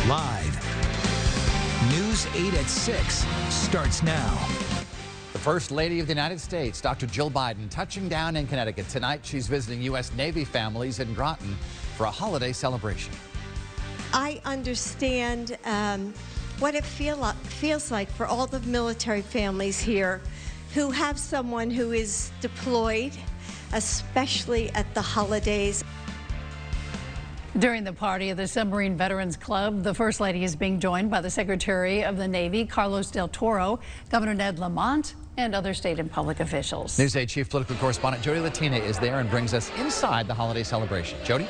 Live. News 8 at 6 starts now. The First Lady of the United States, Dr. Jill Biden, touching down in Connecticut. Tonight, she's visiting U.S. Navy families in Groton for a holiday celebration. I understand what it feels like for all the military families here who have someone who is deployed, especially at the holidays. During the party at the Submarine Veterans Club, the First Lady is being joined by the Secretary of the Navy, Carlos Del Toro, Governor Ned Lamont, and other state and public officials. News 8 Chief Political Correspondent Jody Latina is there and brings us inside the holiday celebration. Jody?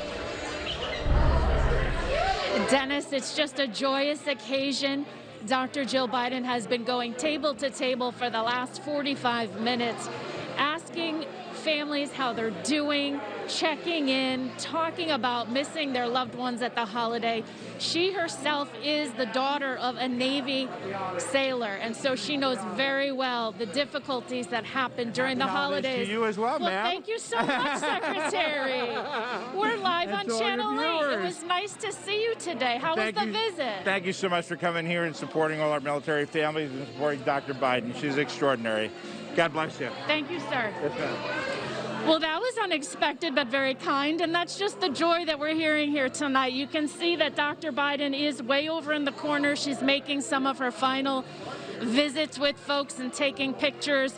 Dennis, it's just a joyous occasion. Dr. Jill Biden has been going table to table for the last 45 minutes, asking families how they're doing, checking in, talking about missing their loved ones at the holiday. She herself is the daughter of a Navy sailor, and so she knows very well the difficulties that happen during the holidays. To you as well, ma'am. Thank you so much, Secretary. We're live on Channel 8. It was nice to see you today. How was the visit? Thank you so much for coming here and supporting all our military families and supporting Dr. Biden. She's extraordinary. God bless you. Thank you, sir. Yes, ma'am. Well, that was unexpected but very kind, and that's just the joy that we're hearing here tonight. You can see that Dr. Biden is way over in the corner. She's making some of her final visits with folks and taking pictures.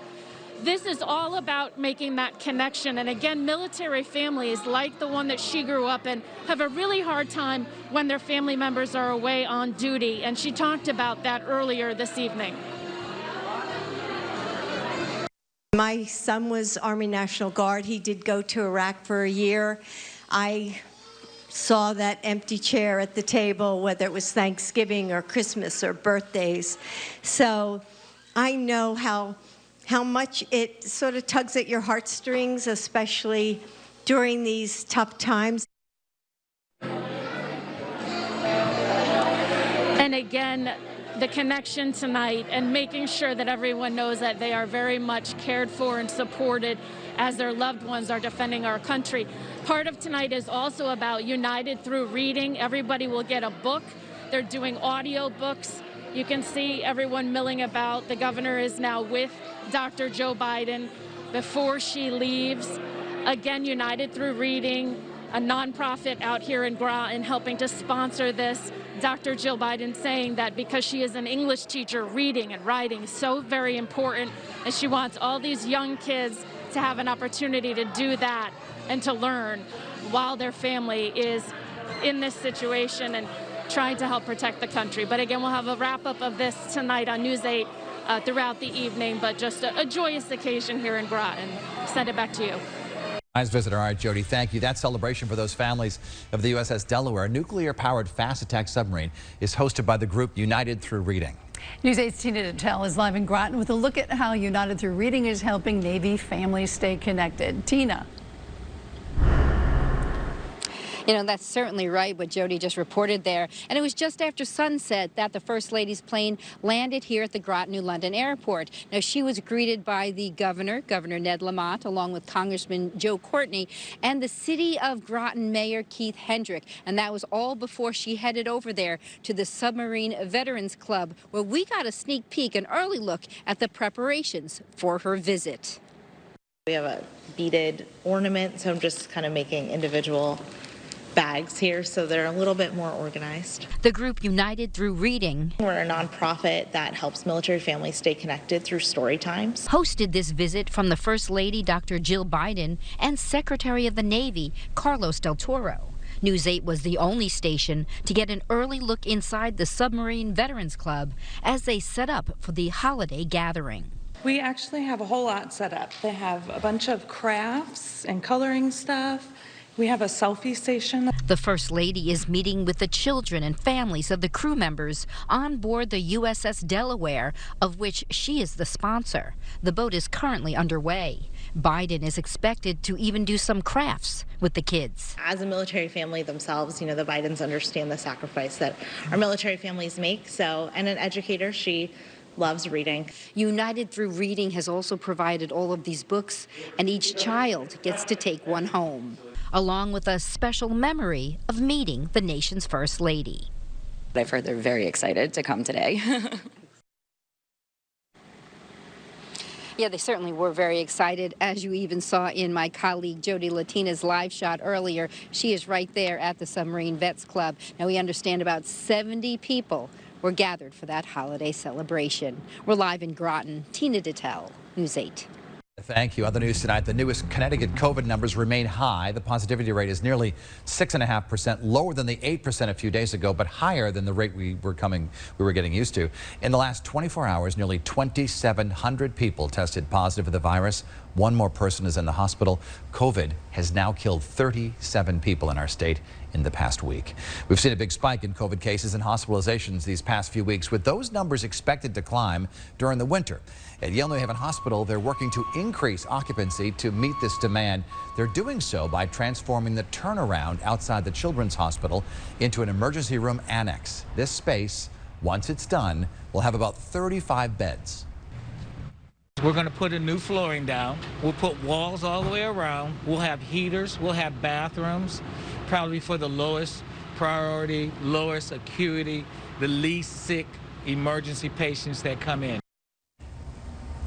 This is all about making that connection. And again, military families like the one that she grew up in have a really hard time when their family members are away on duty. And she talked about that earlier this evening. My son was Army National Guard. He did go to Iraq for a year. I saw that empty chair at the table, whether it was Thanksgiving or Christmas or birthdays. So I know how much it sort of tugs at your heartstrings, especially during these tough times. And again, the connection tonight and making sure that everyone knows that they are very much cared for and supported as their loved ones are defending our country. Part of tonight is also about United Through Reading. Everybody will get a book. They're doing audio books. You can see everyone milling about. The governor is now with Dr. Joe Biden before she leaves. Again, United Through Reading, a nonprofit out here in Groton helping to sponsor this. Dr. Jill Biden saying that because she is an English teacher, reading and writing is so very important, and she wants all these young kids to have an opportunity to do that and to learn while their family is in this situation and trying to help protect the country. But again, we'll have a wrap-up of this tonight on News 8 throughout the evening, but just a joyous occasion here in Groton. Send it back to you. Nice visit. All right, Jody, thank you. That celebration for those families of the USS Delaware, a nuclear-powered fast attack submarine, is hosted by the group United Through Reading. News 8's Tina Detel is live in Groton with a look at how United Through Reading is helping Navy families stay connected. Tina. You know, that's certainly right, what Jody just reported there. And it was just after sunset that the First Lady's plane landed here at the Groton New London Airport. Now, she was greeted by the governor, Governor Ned Lamont, along with Congressman Joe Courtney, and the City of Groton Mayor Keith Hendrick. And that was all before she headed over there to the Submarine Veterans Club, where we got a sneak peek, an early look at the preparations for her visit. We have a beaded ornament, so I'm just kind of making individual bags here so they're a little bit more organized. The group United Through Reading, we're a nonprofit that helps military families stay connected through story times, hosted this visit from the First Lady, Dr. Jill Biden, and Secretary of the Navy, Carlos Del Toro. News 8 was the only station to get an early look inside the Submarine Veterans Club as they set up for the holiday gathering. We actually have a whole lot set up. They have a bunch of crafts and coloring stuff. We have a selfie station. The First Lady is meeting with the children and families of the crew members on board the USS Delaware, of which she is the sponsor. The boat is currently underway. Biden is expected to even do some crafts with the kids. As a military family themselves, you know, the Bidens understand the sacrifice that our military families make. So, and an educator, she loves reading. United Through Reading has also provided all of these books, and each child gets to take one home, along with a special memory of meeting the nation's First Lady. I've heard they're very excited to come today. Yeah, they certainly were very excited, as you even saw in my colleague Jody Latina's live shot earlier. She is right there at the Submarine Vets Club. Now, we understand about 70 people were gathered for that holiday celebration. We're live in Groton. Tina Dittel, News 8. Thank you. Other news tonight, the newest Connecticut COVID numbers remain high. The positivity rate is nearly 6.5%, lower than the 8% a few days ago, but higher than the rate we were getting used to. In the last 24 hours, nearly 2,700 people tested positive for the virus. One more person is in the hospital. COVID has now killed 37 people in our state in the past week. We've seen a big spike in COVID cases and hospitalizations these past few weeks, with those numbers expected to climb during the winter. At Yale New Haven Hospital, they're working to increase occupancy to meet this demand. They're doing so by transforming the turnaround outside the Children's Hospital into an emergency room annex. This space, once it's done, will have about 35 beds. We're going to put a new flooring down. We'll put walls all the way around. We'll have heaters. We'll have bathrooms, probably for the lowest priority, lowest acuity, the least sick emergency patients that come in.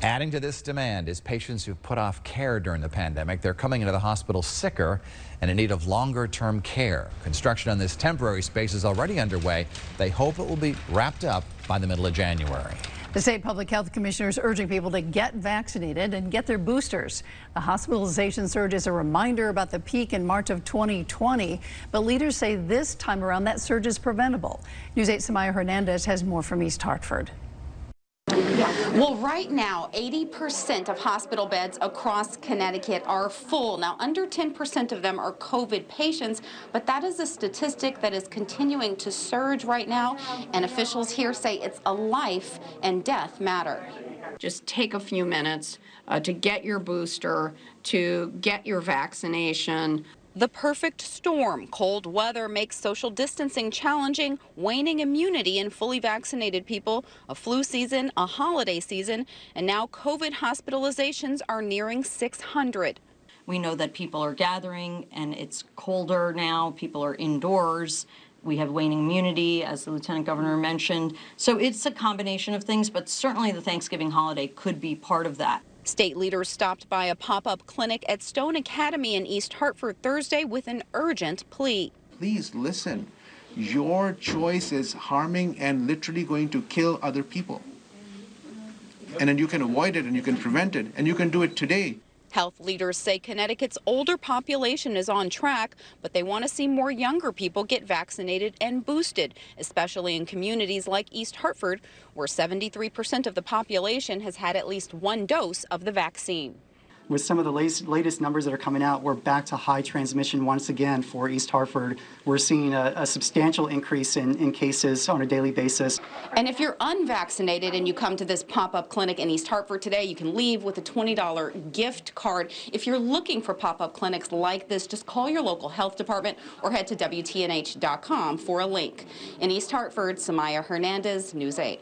Adding to this demand is patients who've put off care during the pandemic. They're coming into the hospital sicker and in need of longer-term care. Construction on this temporary space is already underway. They hope it will be wrapped up by the middle of January. The state public health commissioner is urging people to get vaccinated and get their boosters. The hospitalization surge is a reminder about the peak in March of 2020, but leaders say this time around that surge is preventable. News 8's Samaya Hernandez has more from East Hartford. Well, right now, 80% of hospital beds across Connecticut are full. Now, under 10% of them are COVID patients, but that is a statistic that is continuing to surge right now, and officials here say it's a life and death matter. Just take a few minutes to get your booster, to get your vaccination. The perfect storm. Cold weather makes social distancing challenging, waning immunity in fully vaccinated people, a flu season, a holiday season, and now COVID hospitalizations are nearing 600. We know that people are gathering and it's colder now. People are indoors. We have waning immunity, as the Lieutenant Governor mentioned. So it's a combination of things, but certainly the Thanksgiving holiday could be part of that. State leaders stopped by a pop-up clinic at Stone Academy in East Hartford Thursday with an urgent plea. Please listen. Your choice is harming and literally going to kill other people. And then you can avoid it and you can prevent it and you can do it today. Health leaders say Connecticut's older population is on track, but they want to see more younger people get vaccinated and boosted, especially in communities like East Hartford, where 73% of the population has had at least one dose of the vaccine. With some of the latest numbers that are coming out, we're back to high transmission once again for East Hartford. We're seeing a substantial increase in cases on a daily basis. And if you're unvaccinated and you come to this pop-up clinic in East Hartford today, you can leave with a $20 gift card. If you're looking for pop-up clinics like this, just call your local health department or head to WTNH.com for a link. In East Hartford, Samaya Hernandez, News 8.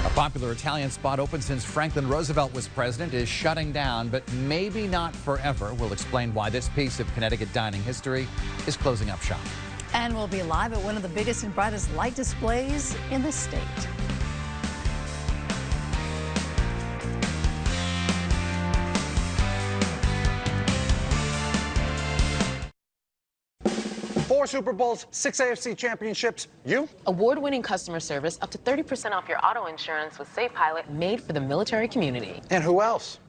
A popular Italian spot open since Franklin Roosevelt was president is shutting down, but maybe not forever. We'll explain why this piece of Connecticut dining history is closing up shop. And we'll be live at one of the biggest and brightest light displays in the state. Four Super Bowls, 6 AFC championships. You? Award-winning customer service, up to 30% off your auto insurance with Safe Pilot, made for the military community. And who else?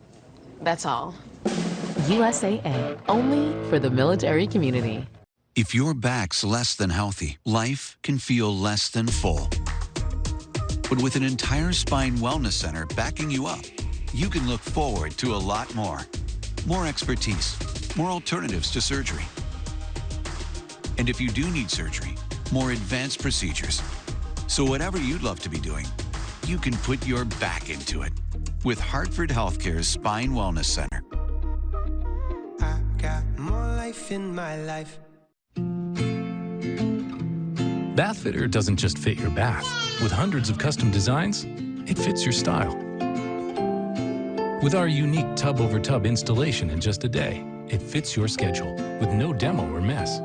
That's all. USAA, only for the military community. If your back's less than healthy, life can feel less than full. But with an entire spine wellness center backing you up, you can look forward to a lot more. More expertise, more alternatives to surgery. And if you do need surgery, more advanced procedures. So whatever you'd love to be doing, you can put your back into it with Hartford Healthcare's Spine Wellness Center. I got more life in my life. Bathfitter doesn't just fit your bath. With hundreds of custom designs, it fits your style. With our unique tub-over-tub installation in just a day, it fits your schedule with no demo or mess.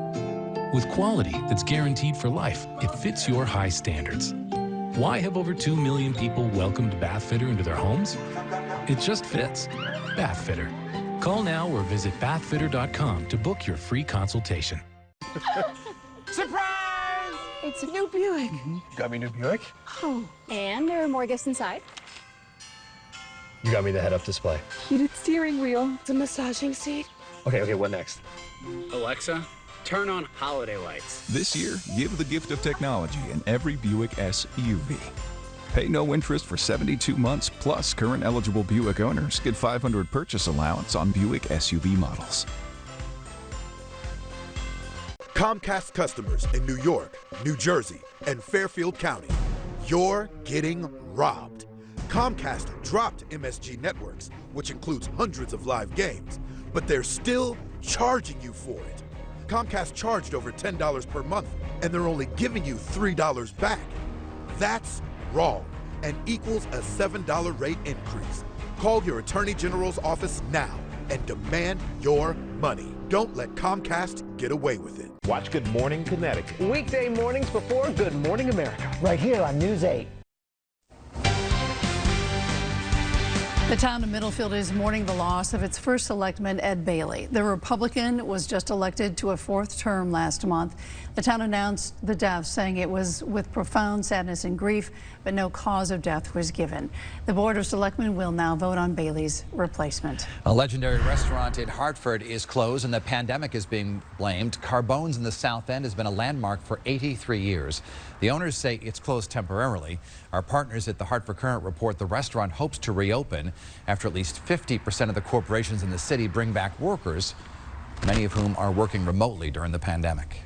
With quality that's guaranteed for life, it fits your high standards. Why have over 2 million people welcomed Bathfitter into their homes? It just fits. Bathfitter. Call now or visit bathfitter.com to book your free consultation. Surprise! It's a new Buick. You got me a new Buick? Oh, and there are more gifts inside. You got me the head-up display. Heated steering wheel. It's a massaging seat. Okay, what next? Alexa, turn on holiday lights. This year, give the gift of technology in every Buick SUV. Pay no interest for 72 months, plus current eligible Buick owners get $500 purchase allowance on Buick SUV models. Comcast customers in New York, New Jersey, and Fairfield County, you're getting robbed. Comcast dropped MSG Networks, which includes hundreds of live games, but they're still charging you for it. Comcast charged over $10 per month, and they're only giving you $3 back. That's wrong and equals a $7 rate increase. Call your Attorney General's office now and demand your money. Don't let Comcast get away with it. Watch Good Morning Connecticut. Weekday mornings before Good Morning America, right here on News 8. The town of Middlefield is mourning the loss of its first selectman, Ed Bailey. The Republican was just elected to a 4th term last month. The town announced the death, saying it was with profound sadness and grief, but no cause of death was given. The Board of Selectmen will now vote on Bailey's replacement. A legendary restaurant in Hartford is closed and the pandemic is being blamed. Carbone's in the South End has been a landmark for 83 years. The owners say it's closed temporarily. Our partners at the Hartford Current report the restaurant hopes to reopen after at least 50% of the corporations in the city bring back workers, many of whom are working remotely during the pandemic.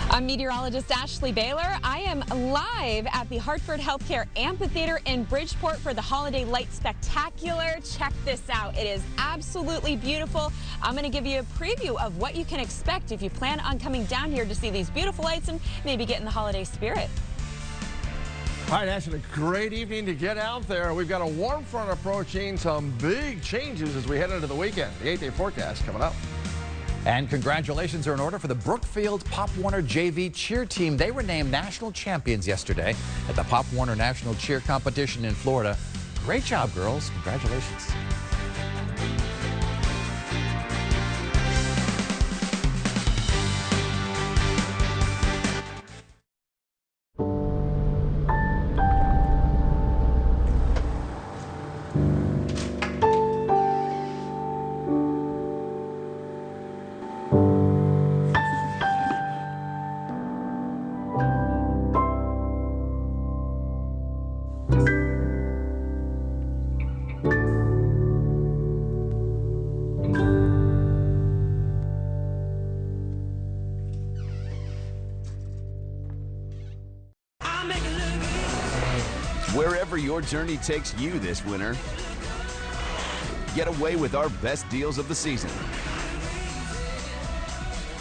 I'm meteorologist Ashley Baylor. I am live at the Hartford Healthcare Amphitheater in Bridgeport for the Holiday Light Spectacular. Check this out. It is absolutely beautiful. I'm going to give you a preview of what you can expect if you plan on coming down here to see these beautiful lights and maybe get in the holiday spirit. All right, Ashley, a great evening to get out there. We've got a warm front approaching, some big changes as we head into the weekend. The 8-day forecast coming up. And congratulations are in order for the Brookfield Pop Warner JV cheer team. They were named national champions yesterday at the Pop Warner National Cheer Competition in Florida. Great job, girls. Congratulations. Wherever your journey takes you this winter, get away with our best deals of the season.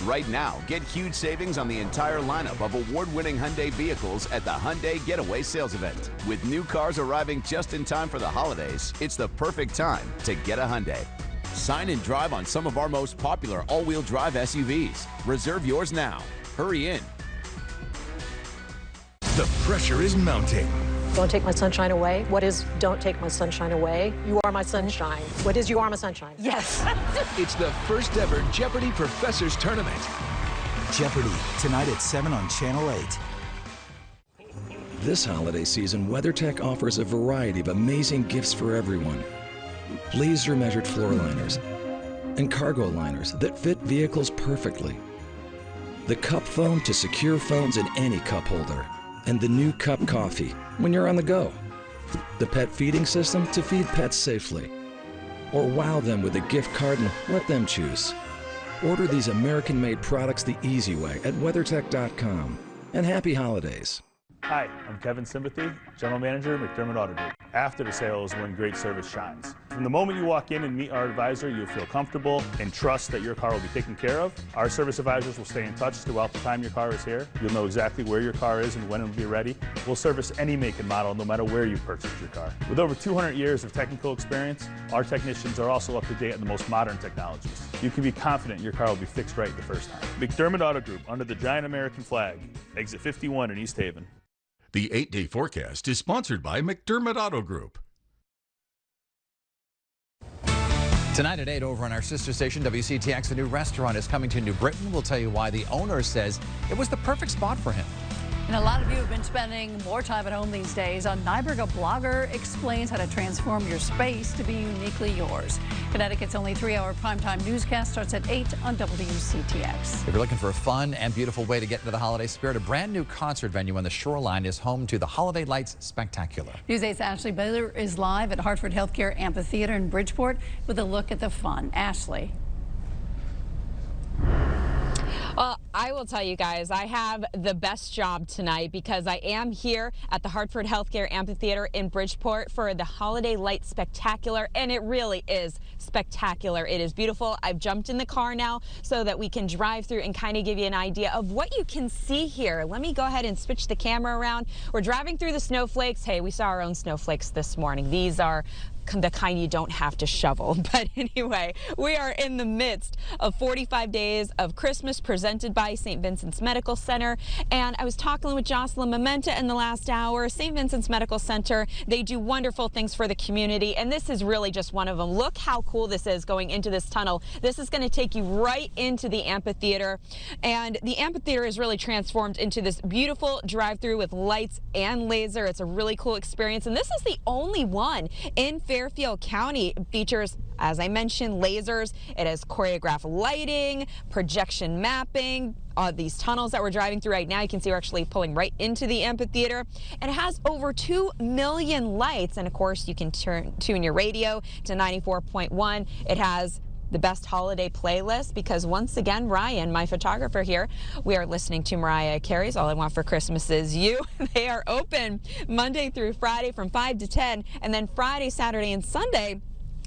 Right now, get huge savings on the entire lineup of award-winning Hyundai vehicles at the Hyundai Getaway Sales Event. With new cars arriving just in time for the holidays, it's the perfect time to get a Hyundai. Sign and drive on some of our most popular all-wheel drive SUVs. Reserve yours now. Hurry in. The pressure is mounting. Don't take my sunshine away. What is don't take my sunshine away? You are my sunshine. What is you are my sunshine? Yes. It's the first ever Jeopardy Professors Tournament. Jeopardy, tonight at 7 on Channel 8. This holiday season, WeatherTech offers a variety of amazing gifts for everyone. Laser measured floor liners and cargo liners that fit vehicles perfectly. The cup phone to secure phones in any cup holder. And the new Cup Coffee when you're on the go. The pet feeding system to feed pets safely. Or wow them with a gift card and let them choose. Order these American-made products the easy way at WeatherTech.com. And happy holidays. Hi, I'm Kevin Sympathy, General Manager, McDermott Auto Group. After the sale is when great service shines. From the moment you walk in and meet our advisor, you'll feel comfortable and trust that your car will be taken care of. Our service advisors will stay in touch throughout the time your car is here. You'll know exactly where your car is and when it will be ready. We'll service any make and model, no matter where you purchased your car. With over 200 years of technical experience, our technicians are also up to date on the most modern technologies. You can be confident your car will be fixed right the first time. McDermott Auto Group, under the giant American flag, exit 51 in East Haven. The 8-day forecast is sponsored by McDermott Auto Group. Tonight at 8 over on our sister station, WCTX, a new restaurant is coming to New Britain. We'll tell you why the owner says it was the perfect spot for him. And a lot of you have been spending more time at home these days. On Nyberg, a blogger explains how to transform your space to be uniquely yours. Connecticut's only 3-hour primetime newscast starts at 8 on WCTX. If you're looking for a fun and beautiful way to get into the holiday spirit, a brand new concert venue on the shoreline is home to the Holiday Lights Spectacular. News 8's Ashley Baylor is live at Hartford Healthcare Amphitheater in Bridgeport with a look at the fun. Ashley. Well, I will tell you guys, I have the best job tonight because I am here at the Hartford Healthcare Amphitheater in Bridgeport for the Holiday Lights Spectacular, and it really is spectacular. It is beautiful. I've jumped in the car now so that we can drive through and kind of give you an idea of what you can see here. Let me go ahead and switch the camera around. We're driving through the snowflakes. Hey, we saw our own snowflakes this morning. These are the kind you don't have to shovel. But anyway, we are in the midst of 45 days of Christmas presented by St. Vincent's Medical Center. And I was talking with Jocelyn Mementa in the last hour. St. Vincent's Medical Center, they do wonderful things for the community. And this is really just one of them. Look how cool this is going into this tunnel. This is going to take you right into the amphitheater. And the amphitheater is really transformed into this beautiful drive-through with lights and laser. It's a really cool experience. And this is the only one in Fairfield County. It features, as I mentioned, lasers. It has choreographed lighting, projection mapping. These tunnels that we're driving through right now, you can see we're actually pulling right into the amphitheater. And it has over 2 million lights. And of course, you can tune your radio to 94.1. It has the best holiday playlist because once again, Ryan, my photographer here, we are listening to Mariah Carey's All I Want for Christmas Is You. They are open Monday through Friday from 5 to 10, and then Friday, Saturday, and Sunday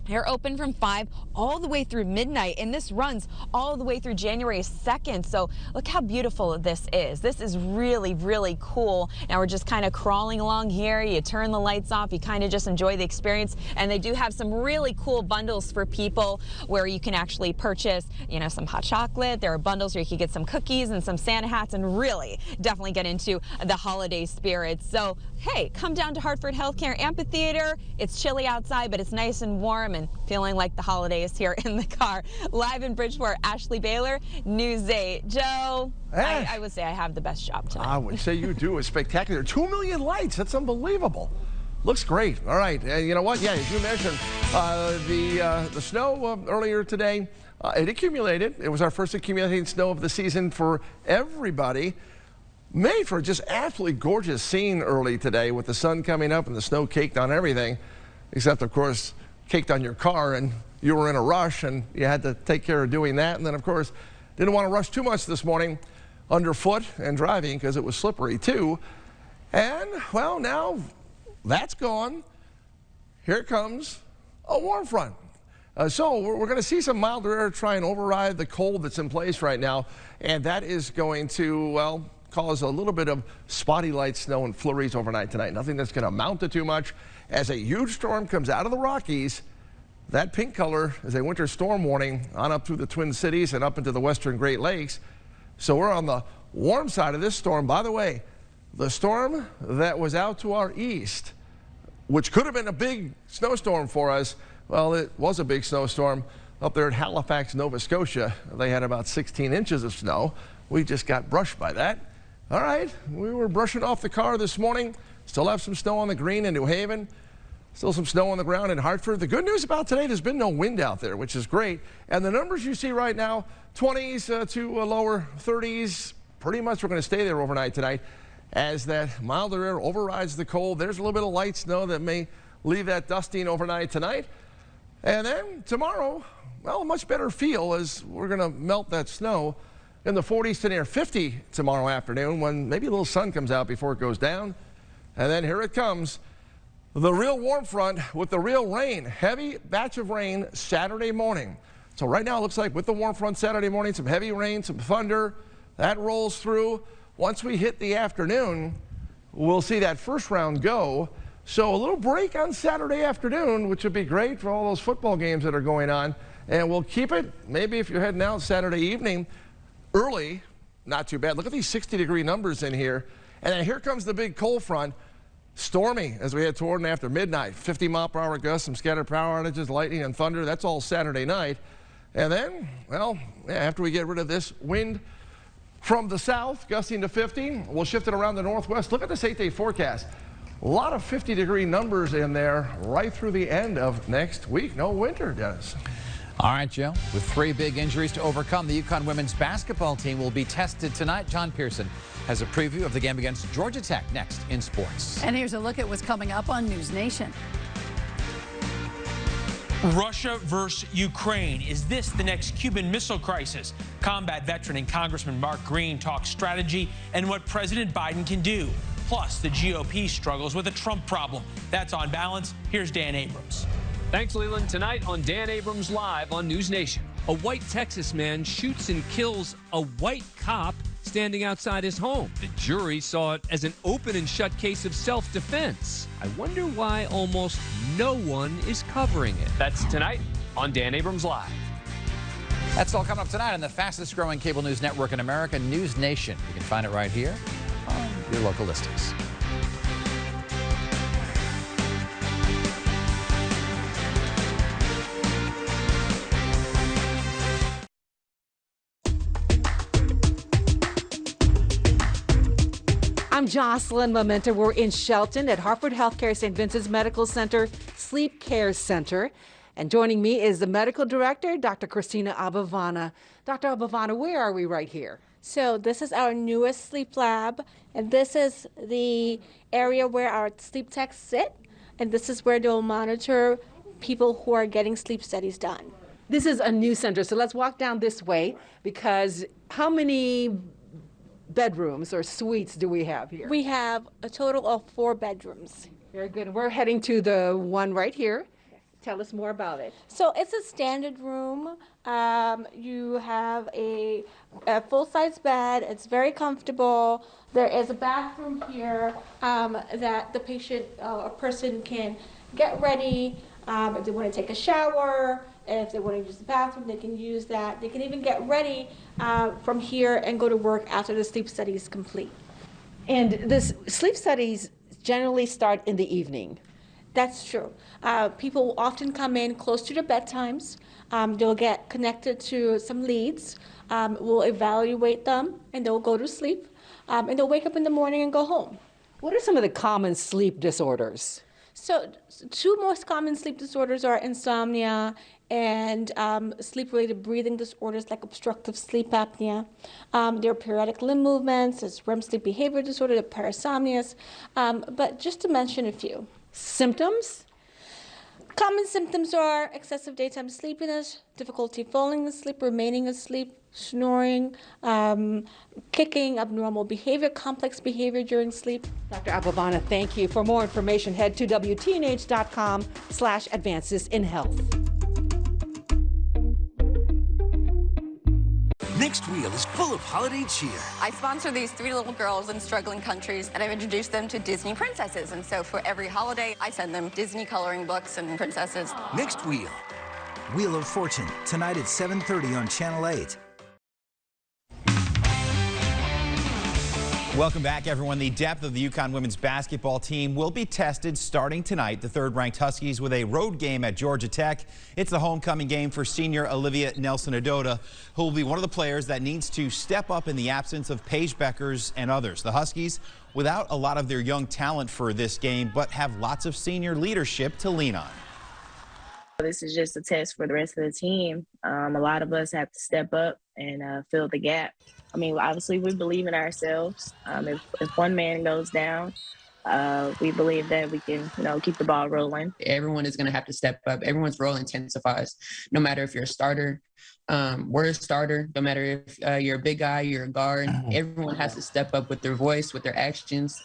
they're open from 5 all the way through midnight, and this runs all the way through January 2nd. So look how beautiful this is. This is really, really cool. Now we're just kind of crawling along here. You turn the lights off. You kind of just enjoy the experience. And they do have some really cool bundles for people where you can actually purchase, you know, some hot chocolate. There are bundles where you can get some cookies and some Santa hats and really definitely get into the holiday spirit. So, hey, come down to Hartford Healthcare Amphitheater. It's chilly outside, but it's nice and warm and feeling like the holidays here in the car. Live in Bridgeport, Ashley Baylor, News 8. Joe, I would say I have the best job tonight. I would say you do. It's spectacular. 2 million lights. That's unbelievable. Looks great. All right. You know what? Yeah, as you mentioned, the snow earlier today, it accumulated. It was our first accumulating snow of the season for everybody. Made for just absolutely gorgeous scene early today with the sun coming up and the snow caked on everything, except, of course, caked on your car, and you were in a rush and you had to take care of doing that. And then, of course, didn't want to rush too much this morning underfoot and driving because it was slippery too. And, well, now that's gone. Here comes a warm front. So we're going to see some milder air try and override the cold that's in place right now, and that is going to, well, cause a little bit of spotty light snow and flurries overnight tonight. Nothing that's going to amount to too much. As a huge storm comes out of the Rockies, that pink color is a winter storm warning on up through the Twin Cities and up into the western Great Lakes. So we're on the warm side of this storm. By the way, the storm that was out to our east, which could have been a big snowstorm for us, well, it was a big snowstorm up there at Halifax, Nova Scotia. They had about 16 inches of snow. We just got brushed by that. All right, we were brushing off the car this morning. Still have some snow on the green in New Haven. Still some snow on the ground in Hartford. The good news about today, there's been no wind out there, which is great. And the numbers you see right now, 20s to lower 30s, pretty much we're going to stay there overnight tonight as that milder air overrides the cold. There's a little bit of light snow that may leave that dusting overnight tonight. And then tomorrow, well, a much better feel as we're going to melt that snow. in the 40s to near 50 tomorrow afternoon when maybe a little sun comes out before it goes down. And then here it comes, the real warm front with the real rain. Heavy batch of rain Saturday morning. So right now it looks like with the warm front Saturday morning, some heavy rain, some thunder. That rolls through. Once we hit the afternoon, we'll see that first round go. So a little break on Saturday afternoon, which would be great for all those football games that are going on. And we'll keep it, maybe if you're heading out Saturday evening, early, not too bad. Look at these 60-degree numbers in here. And then here comes the big cold front. Stormy as we head toward and after midnight. 50-mile-per-hour gusts, some scattered power outages, lightning and thunder. That's all Saturday night. And then, well, after we get rid of this wind from the south, gusting to 50, we'll shift it around the northwest. Look at this 8-day forecast. A lot of 50-degree numbers in there right through the end of next week. No winter, Dennis. All right, Joe. With 3 big injuries to overcome, the UConn women's basketball team will be tested tonight. John Pearson has a preview of the game against Georgia Tech next in sports. And here's a look at what's coming up on News Nation. Russia versus Ukraine. Is this the next Cuban Missile Crisis? Combat veteran and Congressman Mark Green talks strategy and what President Biden can do. Plus, the GOP struggles with a Trump problem. That's On Balance. Here's Dan Abrams. Thanks, Leland. Tonight on Dan Abrams Live on News Nation. A white Texas man shoots and kills a white cop standing outside his home. The jury saw it as an open and shut case of self-defense. I wonder why almost no one is covering it. That's tonight on Dan Abrams Live. That's all coming up tonight on the fastest growing cable news network in America, News Nation. You can find it right here on your local listings. I'm Jocelyn Memento. We're in Shelton at Hartford Healthcare St. Vincent's Medical Center Sleep Care Center. And joining me is the medical director, Dr. Christina Abavana. Dr. Abavana, where are we right here? So this is our newest sleep lab, and this is the area where our sleep techs sit, and this is where they'll monitor people who are getting sleep studies done. This is a new center, so let's walk down this way, because how many bedrooms or suites do we have here? We have a total of 4 bedrooms. Very good. We're heading to the one right here. Tell us more about it. So it's a standard room. You have a full-size bed. It's very comfortable. There is a bathroom here that the patient or person can get ready. If they want to take a shower, if they want to use the bathroom, they can use that. They can even get ready from here and go to work after the sleep study is complete. And this sleep studies generally start in the evening. That's true. People often come in close to their bedtimes. They'll get connected to some leads. We'll evaluate them, and they'll go to sleep. And they'll wake up in the morning and go home. What are some of the common sleep disorders? So 2 most common sleep disorders are insomnia and sleep-related breathing disorders like obstructive sleep apnea. There are periodic limb movements, there's REM sleep behavior disorder, the parasomnias, but just to mention a few. Symptoms? Common symptoms are excessive daytime sleepiness, difficulty falling asleep, remaining asleep, snoring, kicking, abnormal behavior, complex behavior during sleep. Dr. Abavana, thank you. For more information, head to WTNH.com/advances in health. Next Wheel is full of holiday cheer. I sponsor these 3 little girls in struggling countries, and I've introduced them to Disney princesses. And so for every holiday, I send them Disney coloring books and princesses. Next Wheel. Wheel of Fortune, tonight at 7:30 on Channel 8. Welcome back, everyone. The depth of the UConn women's basketball team will be tested starting tonight. The 3rd-ranked Huskies with a road game at Georgia Tech. It's the homecoming game for senior Olivia Nelson-Ododa, who will be one of the players that needs to step up in the absence of Paige Beckers and others. The Huskies without a lot of their young talent for this game, but have lots of senior leadership to lean on. This is just a test for the rest of the team. A lot of us have to step up and fill the gap. I mean, obviously we believe in ourselves. If one man goes down, we believe that we can, keep the ball rolling. Everyone is going to have to step up. Everyone's role intensifies, no matter if you're a starter. We're a starter, no matter if you're a big guy, you're a guard. Everyone has to step up with their voice, with their actions.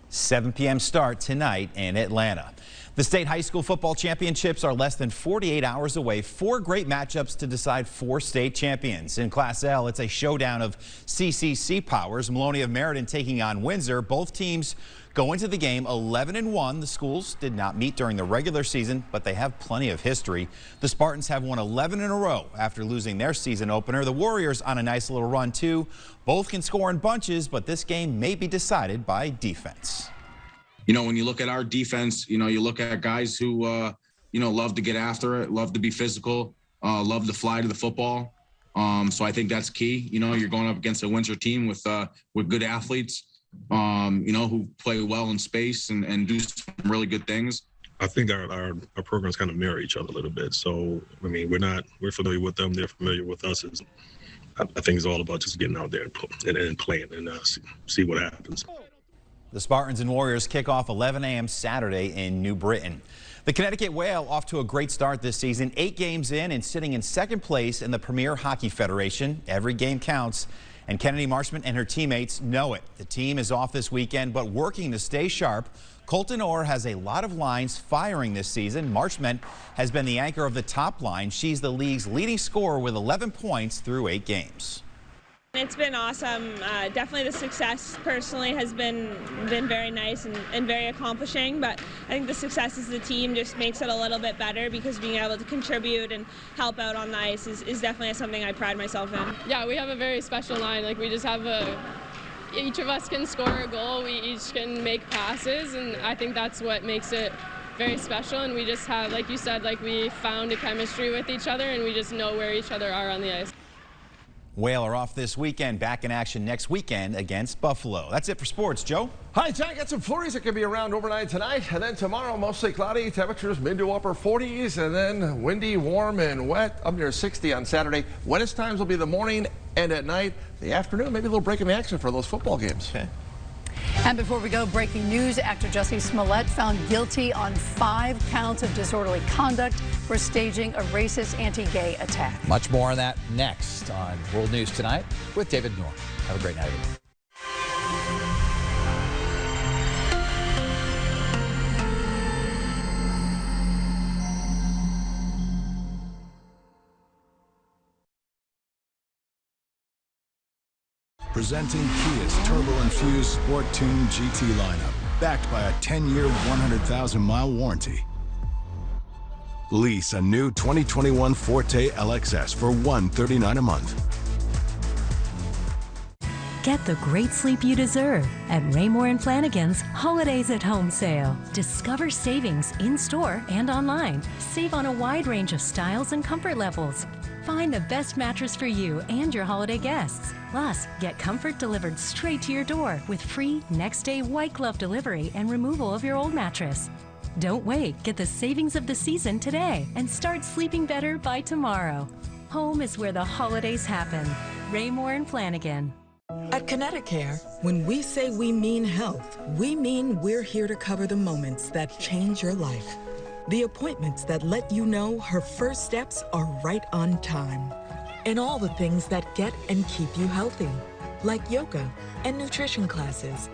7 p.m. start tonight in Atlanta. The state high school football championships are less than 48 hours away. 4 great matchups to decide 4 state champions. In Class L, it's a showdown of CCC powers. Maloney of Meriden taking on Windsor. Both teams go into the game 11-1. The schools did not meet during the regular season, but they have plenty of history. The Spartans have won 11 in a row after losing their season opener. The Warriors on a nice little run too. Both can score in bunches, but this game may be decided by defense. You know, when you look at our defense, you look at guys who, love to get after it, love to be physical, love to fly to the football. So I think that's key. You're going up against a Windsor team with good athletes, who play well in space and do some really good things. I think our programs kind of mirror each other a little bit. So, I mean, we're familiar with them. They're familiar with us. I think it's all about just getting out there and playing and see what happens. The Spartans and Warriors kick off 11 a.m. Saturday in New Britain. The Connecticut Whale off to a great start this season, 8 games in and sitting in second place in the Premier Hockey Federation. Every game counts, and Kennedy Marshman and her teammates know it. The team is off this weekend, but working to stay sharp. Colton Orr has a lot of lines firing this season. Marshman has been the anchor of the top line. She's the league's leading scorer with 11 points through 8 games. It's been awesome. Definitely the success personally has been very nice and very accomplishing, but I think the success as a team just makes it a little bit better because being able to contribute and help out on the ice is definitely something I pride myself in. Yeah, we have a very special line. Like, we just have each of us can score a goal, we each can make passes, and I think that's what makes it very special. And we just have, like you said, we found a chemistry with each other and we just know where each other are on the ice. Whale are off this weekend, back in action next weekend against Buffalo. That's it for sports. Joe? Hi, Jack. Got some flurries that could be around overnight tonight, and then tomorrow mostly cloudy, temperatures mid to upper 40s, and then windy, warm, and wet, up near 60 on Saturday. Wettest times will be the morning and at night. The afternoon, maybe a little break in the action for those football games. Okay. And before we go, breaking news, actor Jussie Smollett found guilty on 5 counts of disorderly conduct for staging a racist anti-gay attack. Much more on that next on World News Tonight with David Noor. Have a great night, everyone. Presenting Kia's turbo-infused Sport Tune GT lineup, backed by a 10-year, 100,000-mile warranty. Lease a new 2021 Forte LXS for $139 a month. Get the great sleep you deserve at Raymore & Flanigan's Holidays at Home sale. Discover savings in-store and online. Save on a wide range of styles and comfort levels. Find the best mattress for you and your holiday guests. Plus, get comfort delivered straight to your door with free next-day white glove delivery and removal of your old mattress. Don't wait. Get the savings of the season today and start sleeping better by tomorrow. Home is where the holidays happen. Raymore & Flanigan. At Connecticut, when we say we mean health, we mean we're here to cover the moments that change your life. The appointments that let you know her first steps are right on time. And all the things that get and keep you healthy, like yoga and nutrition classes.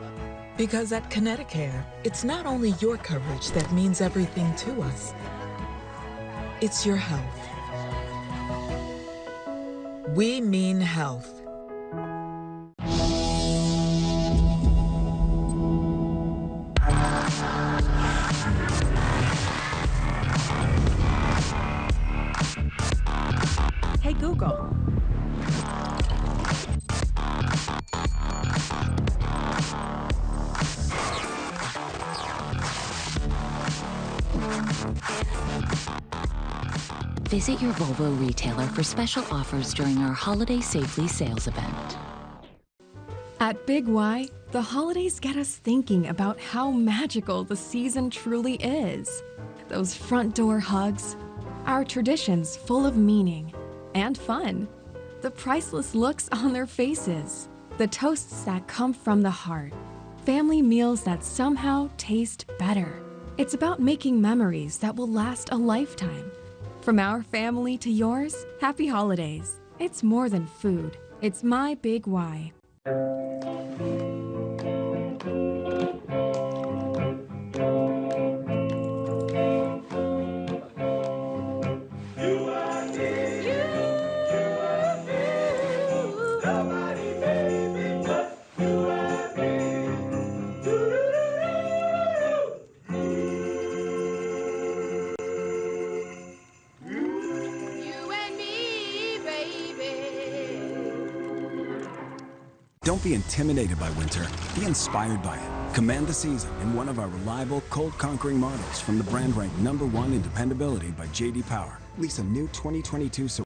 Because at Connecticut, it's not only your coverage that means everything to us. It's your health. We mean health. Hey Google. Visit your Volvo retailer for special offers during our Holiday Safely sales event. At Big Y, the holidays get us thinking about how magical the season truly is. Those front door hugs, our traditions full of meaning and fun, the priceless looks on their faces, the toasts that come from the heart, family meals that somehow taste better. It's about making memories that will last a lifetime. From our family to yours, happy holidays. It's more than food. It's my big why. Don't be intimidated by winter. Be inspired by it. Command the season in one of our reliable, cold-conquering models from the brand ranked #1 in dependability by J.D. Power. Lease a new 2022